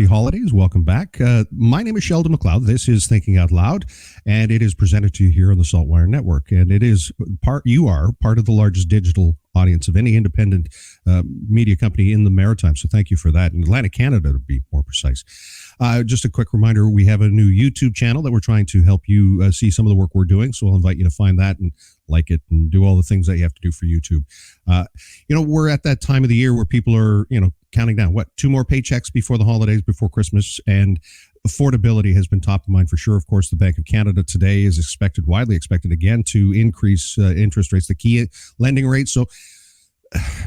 Happy holidays. Welcome back. My name is Sheldon McLeod. This is Thinking Out Loud, and it is presented to you here on the SaltWire Network. And it is you are part of the largest digital audience of any independent media company in the Maritimes. So thank you for that. In Atlantic Canada, to be more precise. Just a quick reminder, we have a new YouTube channel that we're trying to help you see some of the work we're doing. So I'll invite you to find that and like it and do all the things that you have to do for YouTube. We're at that time of the year where people are, counting down, 2 more paychecks before the holidays, before Christmas, and affordability has been top of mind for sure. Of course, the Bank of Canada today is widely expected again to increase interest rates, the key lending rate. So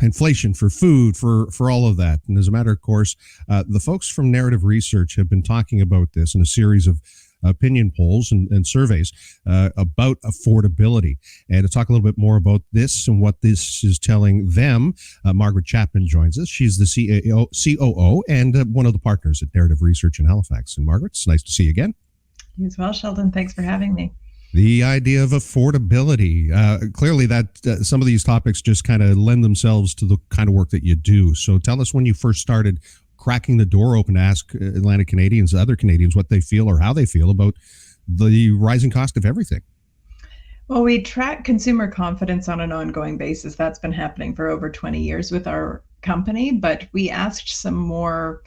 inflation for food, for all of that. And as a matter of course, the folks from Narrative Research have been talking about this in a series of opinion polls and surveys about affordability. And to talk a little bit more about this and what this is telling them, Margaret Chapman joins us. She's the COO and one of the partners at Narrative Research in Halifax. And Margaret, it's nice to see you again. You as well, Sheldon. Thanks for having me. The idea of affordability, clearly that some of these topics just kind of lend themselves to the kind of work that you do. So tell us when you first started cracking the door open to ask Atlantic Canadians, other Canadians, what they feel or how they feel about the rising cost of everything. Well, we track consumer confidence on an ongoing basis. That's been happening for over 20 years with our company, but we asked some more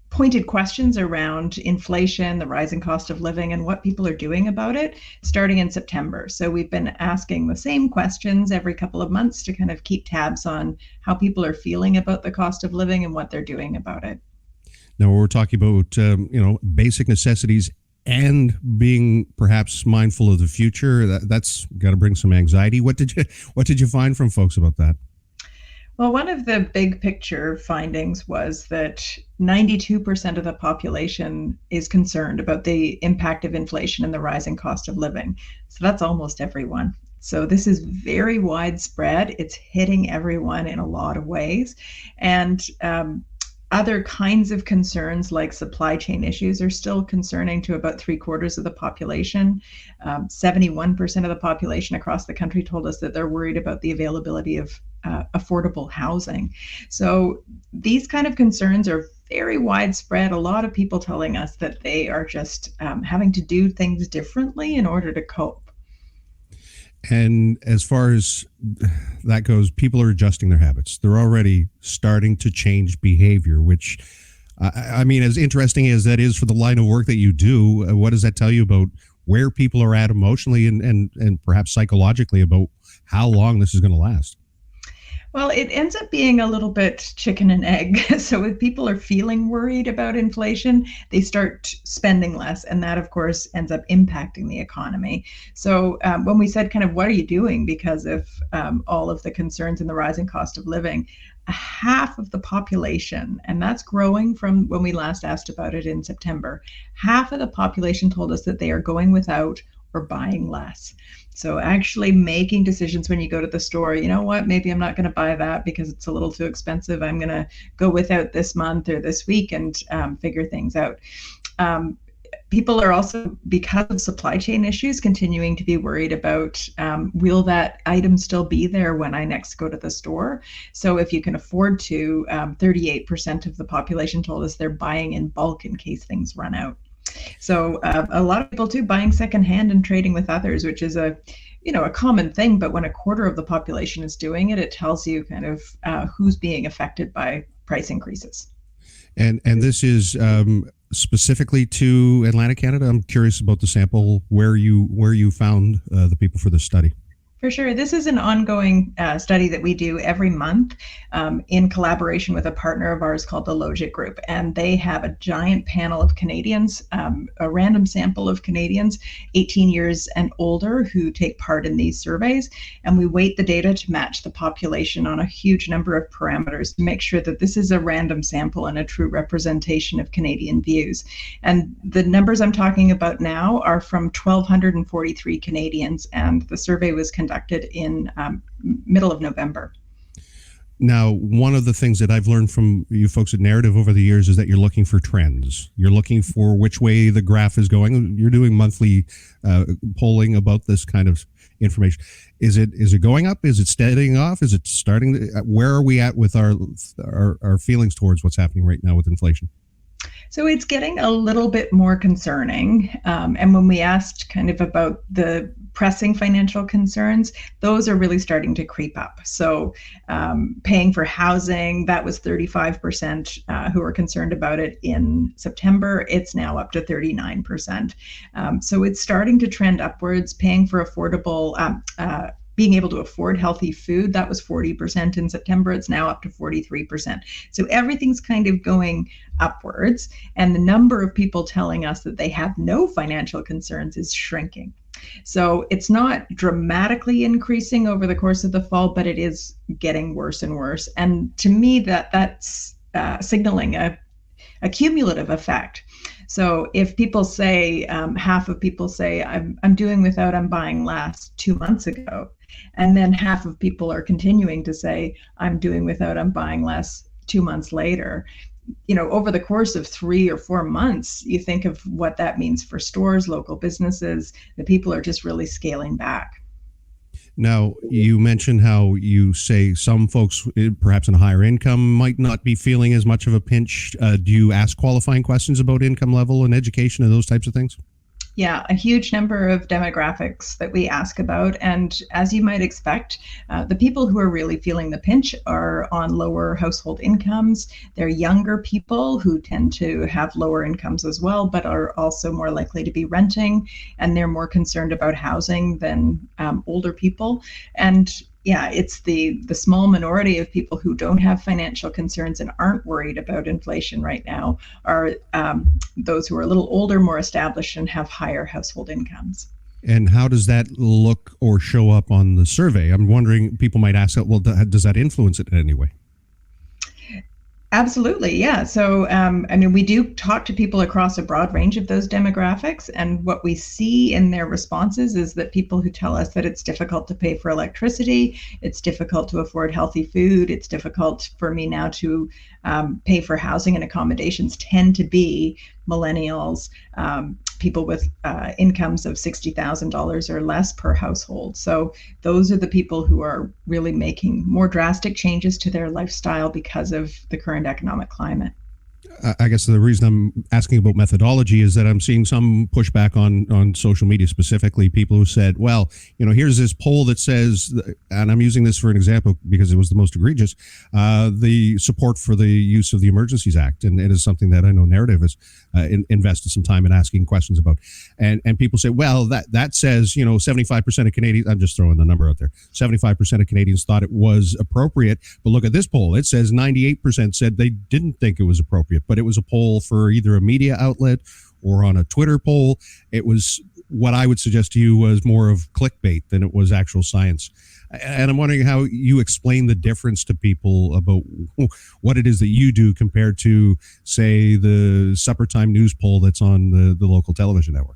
pointed questions around inflation, the rising cost of living, and what people are doing about it starting in September. So we've been asking the same questions every couple of months to kind of keep tabs on how people are feeling about the cost of living and what they're doing about it. Now, we're talking about, basic necessities and being perhaps mindful of the future. That's got to bring some anxiety. What did you find from folks about that? Well, one of the big picture findings was that 92% of the population is concerned about the impact of inflation and the rising cost of living. So that's almost everyone. So this is very widespread. It's hitting everyone in a lot of ways. And other kinds of concerns like supply chain issues are still concerning to about 3/4 of the population. 71% of the population across the country told us that they're worried about the availability of affordable housing. So these kind of concerns are very widespread. A lot of people telling us that they are just having to do things differently in order to cope. And as far as that goes, people are adjusting their habits. They're already starting to change behavior, which, as interesting as that is for the line of work that you do, what does that tell you about where people are at emotionally and perhaps psychologically about how long this is going to last? Well, it ends up being a little bit chicken and egg. So if people are feeling worried about inflation, they start spending less. And that, of course, ends up impacting the economy. So when we said kind of what are you doing because of all of the concerns and the rising cost of living, half of the population, and that's growing from when we last asked about it in September, half of the population told us that they are going without or buying less. So actually making decisions when you go to the store, you know what, maybe I'm not going to buy that because it's a little too expensive. I'm going to go without this month or this week and figure things out. People are also, because of supply chain issues, continuing to be worried about will that item still be there when I next go to the store? So if you can afford to, 38% of the population told us they're buying in bulk in case things run out. So a lot of people too buying secondhand and trading with others, which is a common thing. But when 1/4 of the population is doing it, it tells you kind of who's being affected by price increases. And this is specifically to Atlantic Canada. I'm curious about the sample where you found the people for this study. For sure. This is an ongoing study that we do every month in collaboration with a partner of ours called the Logic Group. And they have a giant panel of Canadians, a random sample of Canadians 18 years and older who take part in these surveys. And we weight the data to match the population on a huge number of parameters to make sure that this is a random sample and a true representation of Canadian views. And the numbers I'm talking about now are from 1,243 Canadians, and the survey was conducted in middle of November. Now, one of the things that I've learned from you folks at Narrative over the years is that you're looking for trends. You're looking for which way the graph is going. You're doing monthly polling about this kind of information. Is it going up? Is it steadying off? Is it starting? Where are we at with our feelings towards what's happening right now with inflation? So it's getting a little bit more concerning. And when we asked kind of about the pressing financial concerns, those are really starting to creep up. So paying for housing, that was 35% who were concerned about it in September. It's now up to 39%. So it's starting to trend upwards. Paying for affordable being able to afford healthy food, that was 40% in September. It's now up to 43%. So everything's kind of going upwards. And the number of people telling us that they have no financial concerns is shrinking. So it's not dramatically increasing over the course of the fall, but it is getting worse and worse. And to me, that's signaling a cumulative effect. So if people say, half of people say, I'm doing without, I'm buying less 2 months ago, and then half of people are continuing to say, I'm doing without, I'm buying less 2 months later, over the course of 3 or 4 months, you think of what that means for stores, local businesses, the people are just really scaling back. Now, you mentioned how you say some folks, perhaps in a higher income, might not be feeling as much of a pinch. Do you ask qualifying questions about income level and education and those types of things? Yeah, a huge number of demographics that we ask about. And as you might expect, the people who are really feeling the pinch are on lower household incomes. They're younger people who tend to have lower incomes as well, but are also more likely to be renting. And they're more concerned about housing than older people. And yeah, it's the small minority of people who don't have financial concerns and aren't worried about inflation right now are those who are a little older, more established, and have higher household incomes. And how does that look or show up on the survey? I'm wondering, people might ask, well, does that influence it in any way? Absolutely, yeah. So, we do talk to people across a broad range of those demographics, and what we see in their responses is that people who tell us that it's difficult to pay for electricity, it's difficult to afford healthy food, it's difficult for me now to pay for housing and accommodations tend to be millennials, people with incomes of $60,000 or less per household. So those are the people who are really making more drastic changes to their lifestyle because of the current economic climate. I guess the reason I'm asking about methodology is that I'm seeing some pushback on social media, specifically people who said, well, here's this poll that says, and I'm using this for an example because it was the most egregious, the support for the use of the Emergencies Act. And it is something that I know Narrative has invested some time in asking questions about. And people say, well, that says, 75% of Canadians, I'm just throwing the number out there, 75% of Canadians thought it was appropriate. But look at this poll. It says 98% said they didn't think it was appropriate. But it was a poll for either a media outlet or on a Twitter poll. It was what I would suggest to you was more of clickbait than it was actual science. And I'm wondering how you explain the difference to people about what it is that you do compared to, say, the supper time news poll that's on the local television network.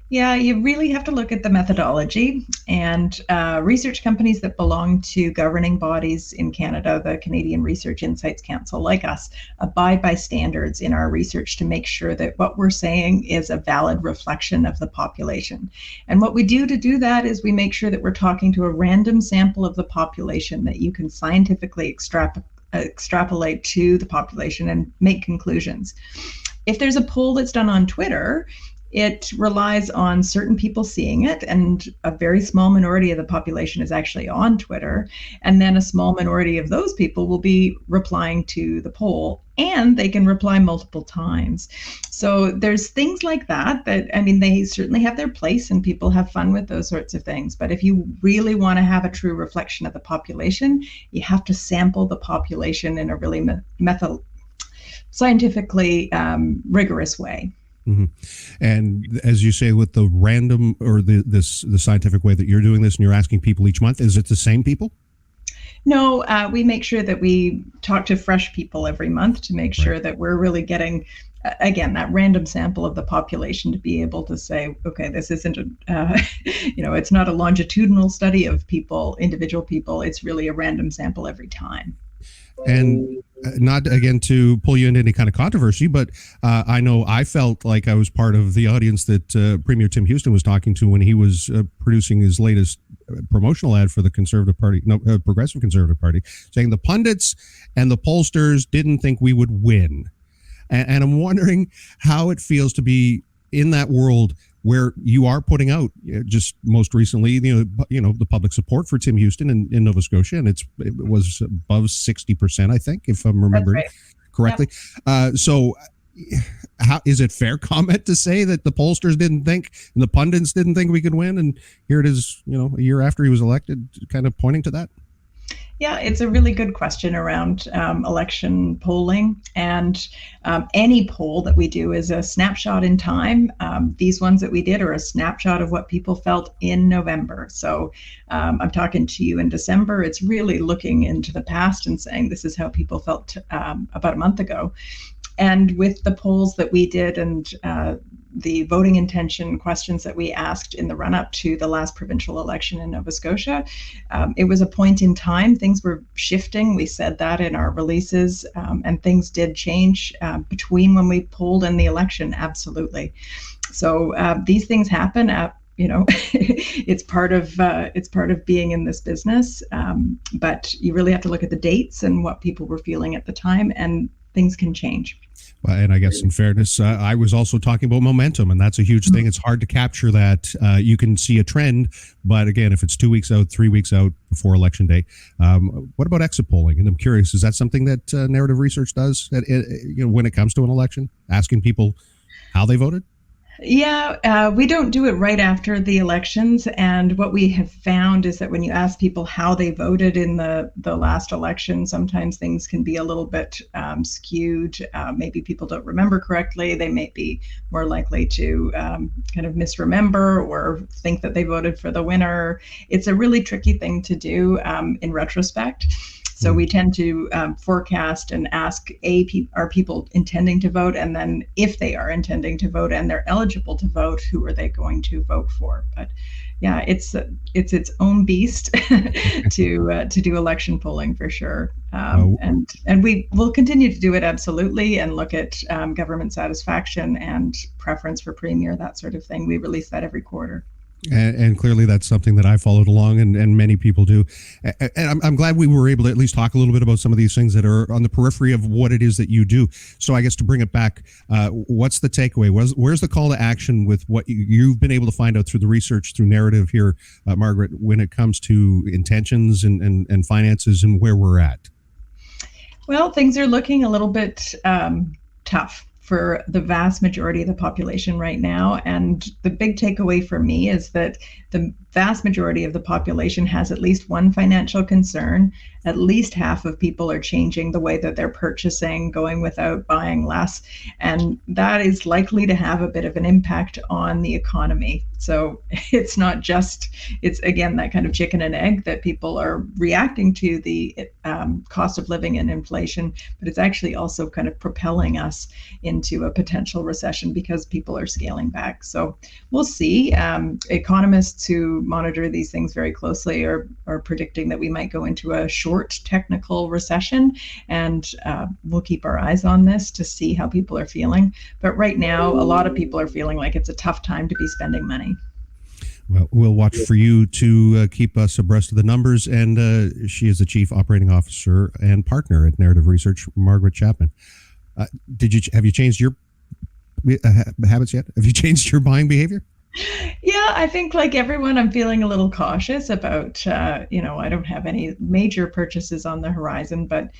Yeah, you really have to look at the methodology, and research companies that belong to governing bodies in Canada, the Canadian Research Insights Council, like us, abide by standards in our research to make sure that what we're saying is a valid reflection of the population. And what we do to do that is we make sure that we're talking to a random sample of the population that you can scientifically extrapolate to the population and make conclusions. If there's a poll that's done on Twitter, it relies on certain people seeing it, and a very small minority of the population is actually on Twitter. And then a small minority of those people will be replying to the poll, and they can reply multiple times. So there's things like that they certainly have their place, and people have fun with those sorts of things. But if you really want to have a true reflection of the population, you have to sample the population in a really scientifically rigorous way. Mm-hmm. And as you say, with the random or the scientific way that you're doing this, and you're asking people each month, is it the same people? No, we make sure that we talk to fresh people every month to make sure that we're really getting, again, that random sample of the population to be able to say, okay, this isn't it's not a longitudinal study of people, individual people. It's really a random sample every time. And not, again, to pull you into any kind of controversy, but I know I felt like I was part of the audience that Premier Tim Houston was talking to when he was producing his latest promotional ad for the Progressive Conservative Party, saying the pundits and the pollsters didn't think we would win. And I'm wondering how it feels to be in that world where you are putting out just most recently, the public support for Tim Houston in Nova Scotia, and it was above 60%, I think, if I'm That's remembering right. correctly. So how is it fair comment to say that the pollsters didn't think and the pundits didn't think we could win, and here it is, a year after he was elected, kind of pointing to that? Yeah, it's a really good question around election polling. And any poll that we do is a snapshot in time. These ones that we did are a snapshot of what people felt in November. So I'm talking to you in December. It's really looking into the past and saying this is how people felt about a month ago. And with the polls that we did and the voting intention questions that we asked in the run up to the last provincial election in Nova Scotia, it was a point in time. Things were shifting. We said that in our releases, and things did change between when we polled and the election. Absolutely. So these things happen. It's part of being in this business. But you really have to look at the dates and what people were feeling at the time, and things can change. Well, and I guess in fairness, I was also talking about momentum, and that's a huge thing. It's hard to capture that. You can see a trend, but again, if it's 2 weeks out, 3 weeks out before election day, what about exit polling? And I'm curious, is that something that narrative research does when it comes to an election, asking people how they voted? Yeah, we don't do it right after the elections. And what we have found is that when you ask people how they voted in the last election, sometimes things can be a little bit skewed. Maybe people don't remember correctly. They may be more likely to kind of misremember or think that they voted for the winner. It's a really tricky thing to do in retrospect. So we tend to forecast and ask, are people intending to vote? And then if they are intending to vote and they're eligible to vote, who are they going to vote for? But yeah, it's its own beast to do election polling for sure. And we will continue to do it, absolutely, and look at government satisfaction and preference for premier, that sort of thing. We release that every quarter. And clearly that's something that I followed along, and many people do. And I'm glad we were able to at least talk a little bit about some of these things that are on the periphery of what it is that you do. So I guess to bring it back, what's the takeaway? Where's the call to action with what you've been able to find out through the research, through narrative here, Margaret, when it comes to intentions and finances and where we're at? Well, things are looking a little bit tough for the vast majority of the population right now. And the big takeaway for me is that the vast majority of the population has at least one financial concern. At least half of people are changing the way that they're purchasing, going without, buying less. And that is likely to have a bit of an impact on the economy. So it's not just, it's again, that kind of chicken and egg that people are reacting to the cost of living and inflation, but it's actually also kind of propelling us into a potential recession because people are scaling back. So we'll see. Economists who monitor these things very closely are predicting that we might go into a short technical recession, and we'll keep our eyes on this to see how people are feeling. But right now, a lot of people are feeling like it's a tough time to be spending money. Well, we'll watch for you to keep us abreast of the numbers. And she is the Chief Operating Officer and Partner at Narrative Research, Margaret Chapman. Have you changed your habits yet? Have you changed your buying behavior? Yeah, I think like everyone, I'm feeling a little cautious about, I don't have any major purchases on the horizon, but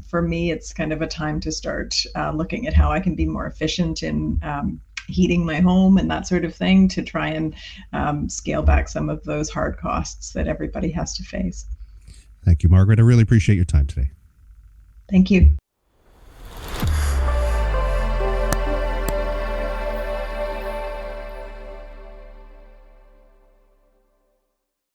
for me, it's kind of a time to start looking at how I can be more efficient in heating my home and that sort of thing to try and scale back some of those hard costs that everybody has to face. Thank you, Margaret. I really appreciate your time today. Thank you.